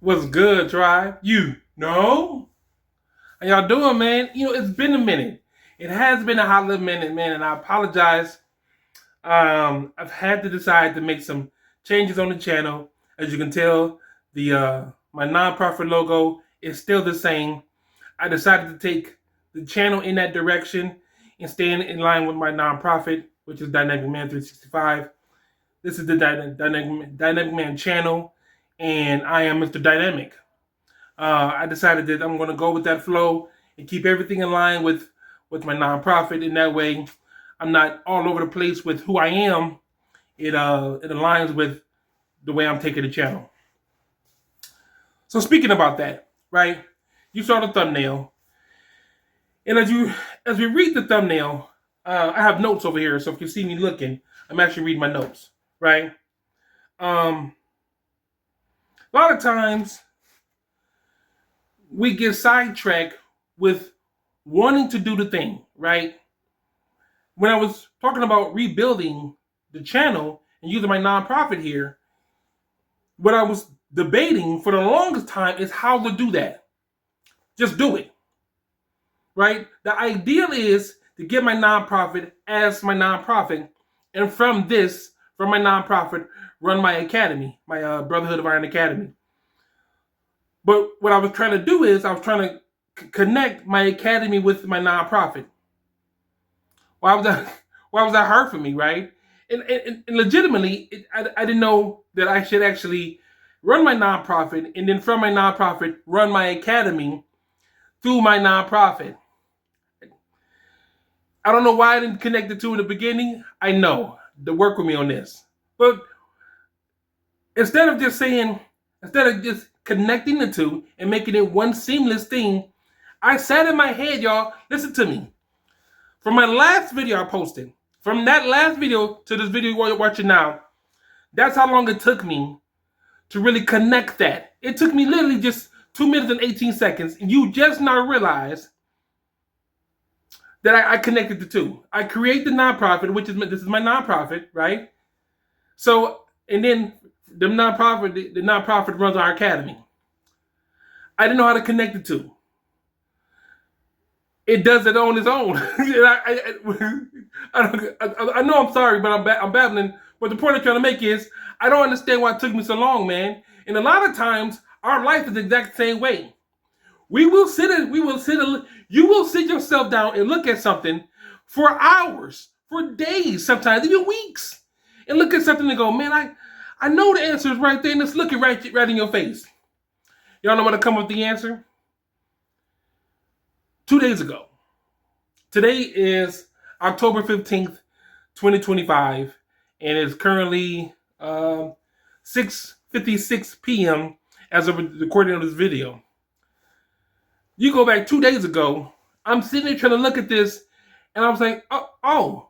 What's good, Tribe? You know? How y'all doing, man? It's been a minute. It has been a hot little minute, man, and I apologize. I've had to decide to make some changes on the channel. As you can tell, the my nonprofit logo is still the same. I decided to take the channel in that direction and stay in line with my nonprofit, which is Dynamic Man 365. This is the Dynamic Man channel, and I am Mr. Dynamic. I decided that I'm going to go with that flow and keep everything in line with my nonprofit. In that way, I'm not all over the place with who I am. It aligns with the way I'm taking the channel. So speaking about that, right? You saw the thumbnail, and as we read the thumbnail, I have notes over here. So if you see me looking, I'm actually reading my notes, right? A lot of times we get sidetracked with wanting to do the thing, right? When I was talking about rebuilding the channel and using my nonprofit here, what I was debating for the longest time is how to do that. Just do it, right? The ideal is to get my nonprofit as my nonprofit, and from my nonprofit, run my academy, my Brotherhood of Iron Academy. But what I was trying to do is I was trying to connect my academy with my nonprofit. Why was that hard for me, right? And legitimately, I didn't know that I should actually run my nonprofit, and then from my nonprofit, run my academy through my nonprofit. I don't know why I didn't connect the two in the beginning. I know. To work with me on this. But instead of just connecting the two and making it one seamless thing, I sat in my head, y'all. Listen to me. From my last video I posted, from that last video to this video you're watching now, that's how long it took me to really connect that. It took me literally just 2 minutes and 18 seconds. And you just now realize that I connected the two. I create the nonprofit, this is my nonprofit, right? So, and then the nonprofit runs our academy. I didn't know how to connect the two. It does it on its own. I know I'm sorry, but I'm babbling. But the point I'm trying to make is I don't understand why it took me so long, man. And a lot of times our life is the exact same way. You will sit yourself down and look at something for hours, for days, sometimes even weeks, and look at something and go, man, I know the answer is right there, and it's looking right in your face. Y'all know when to come up with the answer? 2 days ago. Today is October 15th, 2025, and it's currently 6:56 p.m. as of recording of this video. You go back 2 days ago, I'm sitting there trying to look at this, and I was like, oh.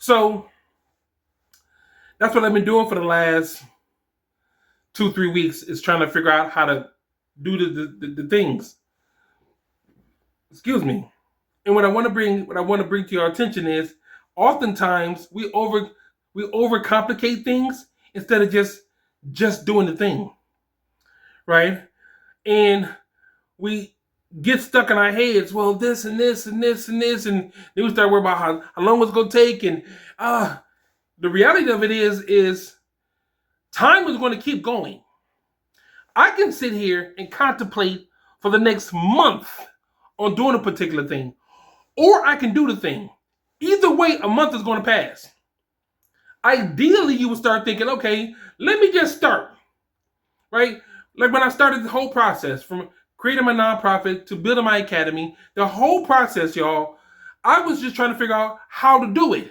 So that's what I've been doing for the last 2-3 weeks, is trying to figure out how to do the things. Excuse me. And what I want to bring to your attention is, oftentimes we overcomplicate things instead of just doing the thing, right? And we get stuck in our heads. Well, this and this and this and this, and then we start worrying about how long it's going to take. And the reality of it is time is going to keep going. I can sit here and contemplate for the next month on doing a particular thing, or I can do the thing. Either way, a month is going to pass. Ideally, you would start thinking, okay, let me just start, right? Like when I started the whole process from creating my nonprofit to building my academy, the whole process, y'all, I was just trying to figure out how to do it.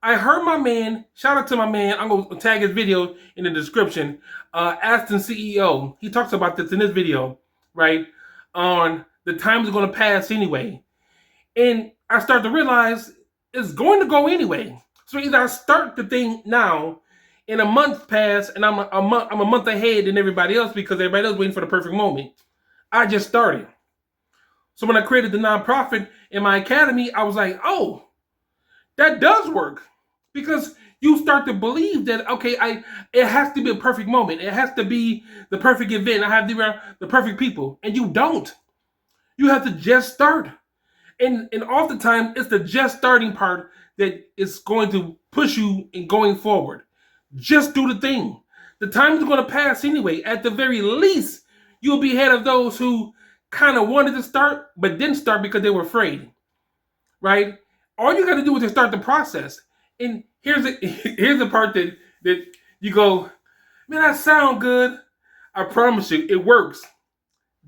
I heard my man, shout out to my man, I'm going to tag his video in the description, Aston CEO. He talks about this in this video, right? On the time is going to pass anyway. And I start to realize it's going to go anyway. So either I start the thing now, and a month pass, and I'm a month ahead than everybody else because everybody else waiting for the perfect moment. I just started. So when I created the nonprofit in my academy, I was like, oh, that does work. Because you start to believe that, okay, it has to be a perfect moment. It has to be the perfect event. I have the perfect people. And you don't. You have to just start. And oftentimes it's the just starting part that is going to push you in going forward. Just do the thing. The time is going to pass anyway. At the very least, you'll be ahead of those who kind of wanted to start but didn't start because they were afraid. Right? All you got to do is just start the process. And here's the part that you go, man, that sound good. I promise you, it works.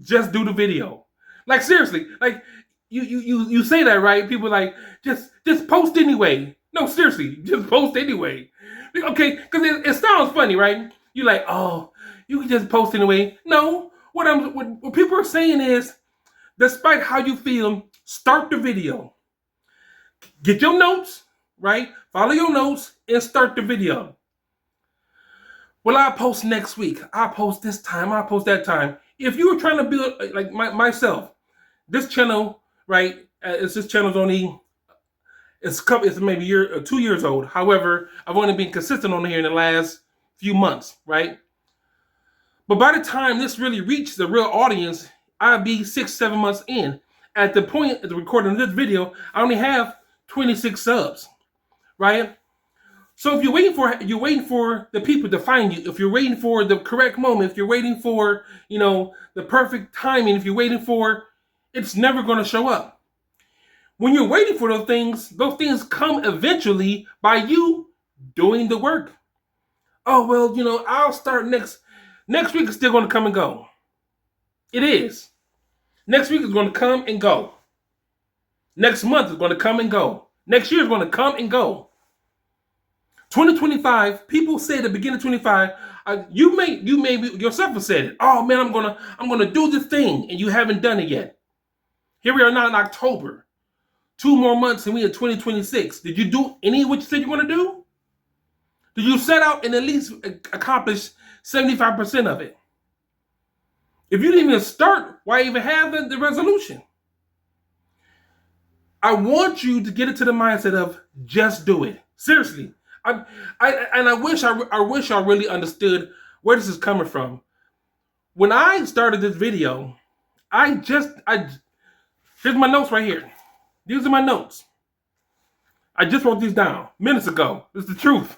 Just do the video. Like seriously, like you say that, right? People like just post anyway. No, seriously, just post anyway. Okay, because it sounds funny, right? You're like, oh, you can just post anyway. No, what people are saying is, despite how you feel, start the video. Get your notes, right? Follow your notes and start the video. Well, I'll post next week. I'll post this time. I'll post that time. If you were trying to build like myself, this channel, right? This channel's only it's maybe 2 years old. However, I've only been consistent on here in the last few months, right? But by the time this really reaches the real audience, I'll be 6-7 months in. At the point of the recording of this video, I only have 26 subs, right? So if you're waiting for the people to find you, if you're waiting for the correct moment, if you're waiting for, the perfect timing, if you're waiting for, it's never going to show up. When you're waiting for those things come eventually by you doing the work. Oh, well, I'll start next week is still going to come and go. It is. Next week is going to come and go. Next month is going to come and go. Next year is going to come and go. 2025, people say at the beginning of 25, you maybe yourself have said it. Oh man, I'm gonna do this thing, and you haven't done it yet. Here we are now in October. 2 more months and we in 2026. Did you do any of what you said you want to do? Did you set out and at least accomplish 75% of it? If you didn't even start, why even have the resolution? I want you to get into the mindset of just do it. Seriously. I wish I really understood where this is coming from. When I started this video, here's my notes right here. These are my notes. I just wrote these down minutes ago. It's the truth,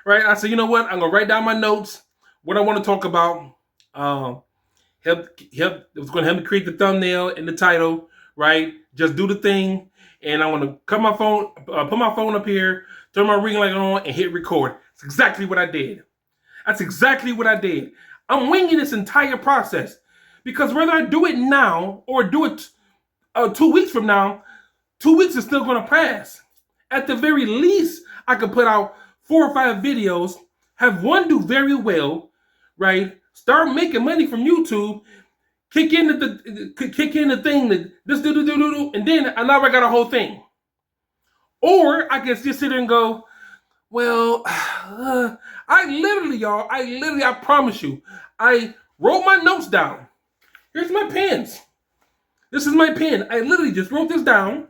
right? I said, you know what? I'm gonna write down my notes. What I want to talk about. It was gonna help me create the thumbnail and the title, right? Just do the thing, and I want to put my phone up here, turn my ring light on, and hit record. That's exactly what I did. I'm winging this entire process because whether I do it now or do it 2 weeks from now, 2 weeks is still going to pass. At the very least, I could put out 4 or 5 videos, have one do very well, right? Start making money from YouTube, kick in the thing that this do, and then now I got a whole thing. Or I can just sit there and go, well, I promise you, I wrote my notes down. Here's my pens. This is my pen. I literally just wrote this down.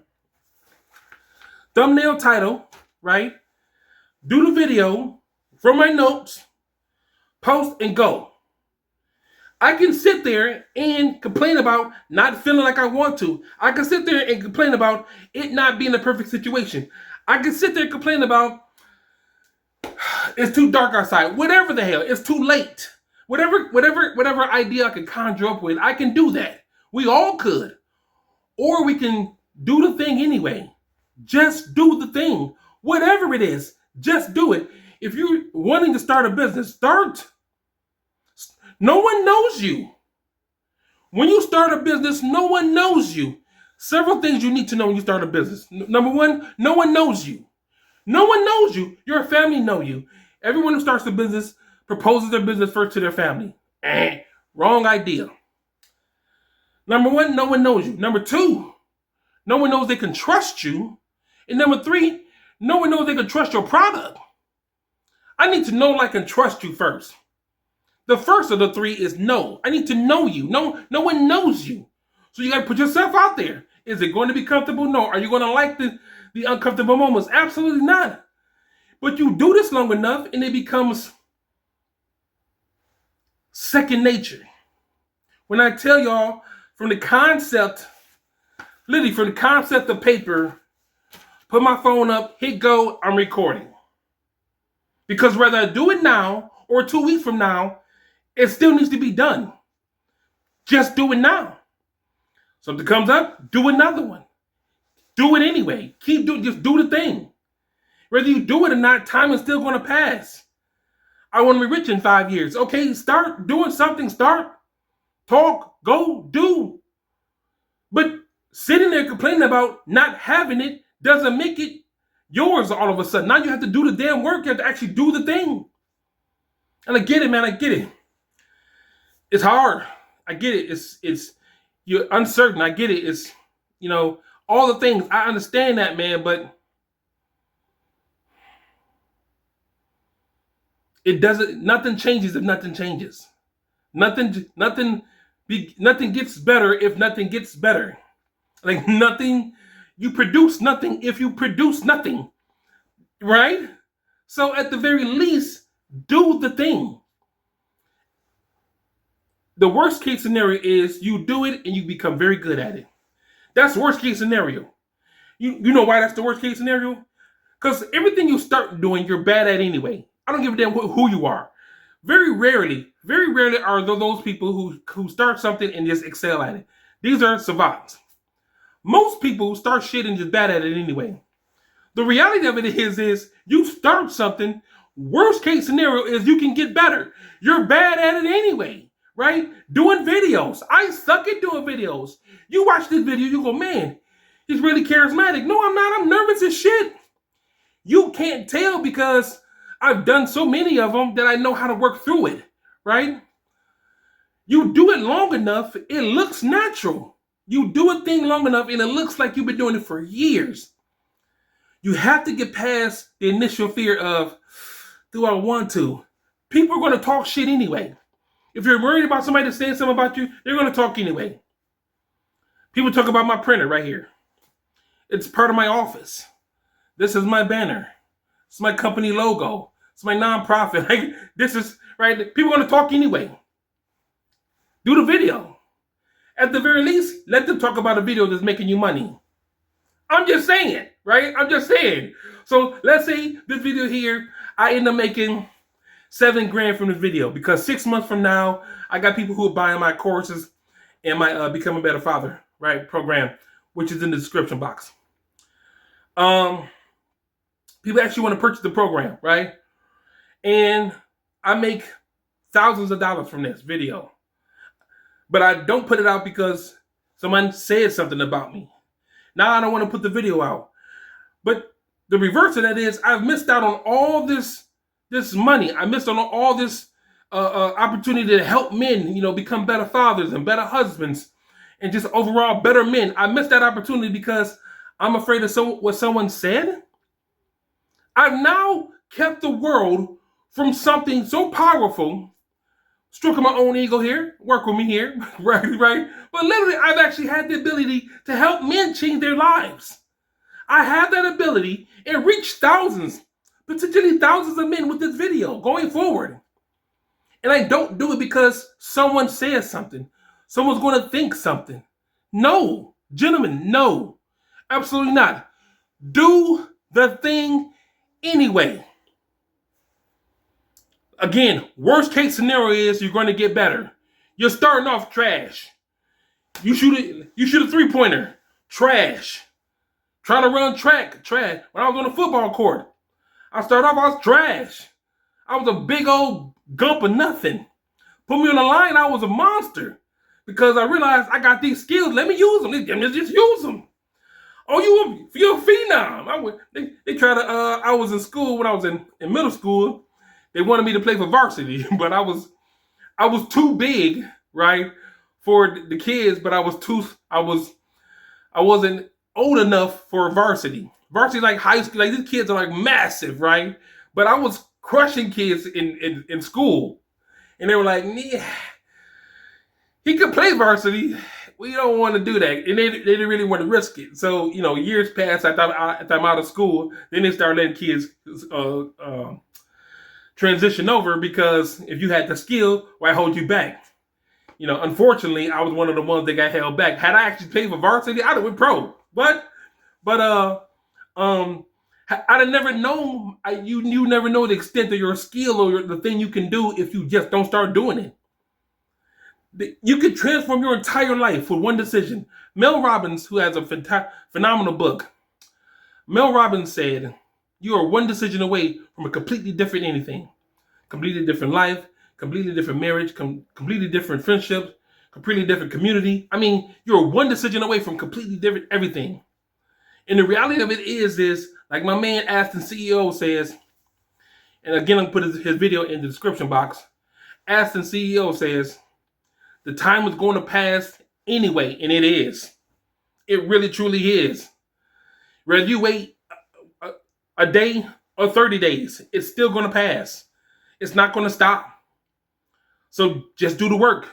Thumbnail title, right? Do the video from my notes, post and go. I can sit there and complain about not feeling like I want to. I can sit there and complain about it not being a perfect situation. I can sit there and complain about it's too dark outside. Whatever the hell, it's too late. Whatever idea I can conjure up with, I can do that. We all could. Or we can do the thing anyway. Just do the thing. Whatever it is, just do it. If you're wanting to start a business, start. No one knows you. When you start a business, no one knows you. Several things you need to know when you start a business. Number one, no one knows you. No one knows you. Your family know you. Everyone who starts a business proposes their business first to their family. Wrong idea. Number one, no one knows you. Number two, no one knows they can trust you. And number three, no one knows they can trust your product. I need to know, like, and trust you first. The first of the three is no. I need to know you. No one knows you. So you got to put yourself out there. Is it going to be comfortable? No. Are you going to like the uncomfortable moments? Absolutely not. But you do this long enough and it becomes second nature. When I tell y'all from the concept, literally from the concept of paper, put my phone up, hit go, I'm recording. Because whether I do it now or 2 weeks from now, it still needs to be done. Just do it now. Something comes up, do another one. Do it anyway. Keep doing, just do the thing. Whether you do it or not, time is still going to pass. I want to be rich in 5 years. Okay, start doing something. Start, talk, go, do. But sitting there complaining about not having it doesn't make it yours all of a sudden. Now you have to do the damn work. You have to actually do the thing. And I get it, man. I get it. It's hard. I get it. It's you're uncertain. I get it. It's, all the things. I understand that, man, but it doesn't, nothing changes if nothing changes. Nothing gets better if nothing gets better. Like nothing, you produce nothing if you produce nothing. Right? So at the very least, do the thing. The worst case scenario is you do it and you become very good at it. That's worst case scenario. You know why that's the worst case scenario? Because everything you start doing, you're bad at anyway. I don't give a damn who you are. Very rarely are those people who start something and just excel at it. These are savants. Most people start shit and just bad at it anyway. The reality of it is you start something, worst case scenario is you can get better. You're bad at it anyway, right? Doing videos. I suck at doing videos. You watch this video, you go, man, he's really charismatic. No, I'm not. I'm nervous as shit. You can't tell because I've done so many of them that I know how to work through it, right? You do it long enough, it looks natural. You do a thing long enough and it looks like you've been doing it for years. You have to get past the initial fear of, do I want to? People are going to talk shit anyway. If you're worried about somebody saying something about you, they're going to talk anyway. People talk about my printer right here. It's part of my office. This is my banner. It's my company logo. It's my nonprofit. Like, this is, right? People are going to talk anyway. Do the video. At the very least, let them talk about a video that's making you money. I'm just saying, right? I'm just saying. So let's say this video here, I end up making $7,000 from this video because 6 months from now, I got people who are buying my courses and my Become a Better Father, right, program, which is in the description box. People actually want to purchase the program, right? And I make thousands of dollars from this video. But I don't put it out because someone said something about me. Now I don't want to put the video out. But the reverse of that is I've missed out on all this money. I missed out on all this opportunity to help men, become better fathers and better husbands and just overall better men. I missed that opportunity because I'm afraid of what someone said. I've now kept the world from something so powerful. Stroking my own ego here, work with me here, right? But literally, I've actually had the ability to help men change their lives. I have that ability and reach thousands, potentially thousands of men with this video going forward. And I don't do it because someone says something. Someone's going to think something. No, gentlemen, no, absolutely not. Do the thing anyway. Again, worst case scenario is you're going to get better. You're starting off trash. You shoot a three-pointer, trash. Trying to run track, trash. When I was on the football court, I was trash. I was a big old gump of nothing. Put me on the line, I was a monster. Because I realized I got these skills. Let me use them. Let's just use them. Oh, you're a phenom. They try to, I was in school when I was in middle school. They wanted me to play for varsity, but I was too big, right, for the kids. But I wasn't old enough for varsity. Varsity like high school, like these kids are like massive, right? But I was crushing kids in school, and they were like, yeah, he could play varsity, we don't want to do that, and they didn't really want to risk it. So years passed after I'm out of school. Then they started letting kids transition over, because if you had the skill, why hold you back? Unfortunately, I was one of the ones that got held back. Had I actually played for varsity, I'd have went pro. But I'd have never known. You never know the extent of your skill or the thing you can do if you just don't start doing it. You could transform your entire life with one decision. Mel Robbins, who has a phenomenal book, Mel Robbins said, "You are one decision away from a completely different anything, completely different life, completely different marriage, completely different friendships, completely different community. I mean, you're one decision away from completely different everything." And the reality of it is like my man Aston CEO says, and again, I'll put his video in the description box. Aston CEO says, the time is going to pass anyway, and it is. It really, truly is. Whether you wait a day or 30 days, it's still going to pass. It's not going to stop. So just do the work.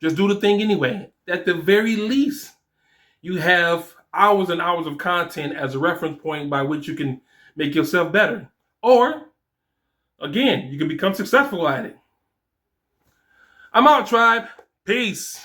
Just do the thing anyway. At the very least, you have hours and hours of content as a reference point by which you can make yourself better. Or, again, you can become successful at it. I'm out, tribe. Peace.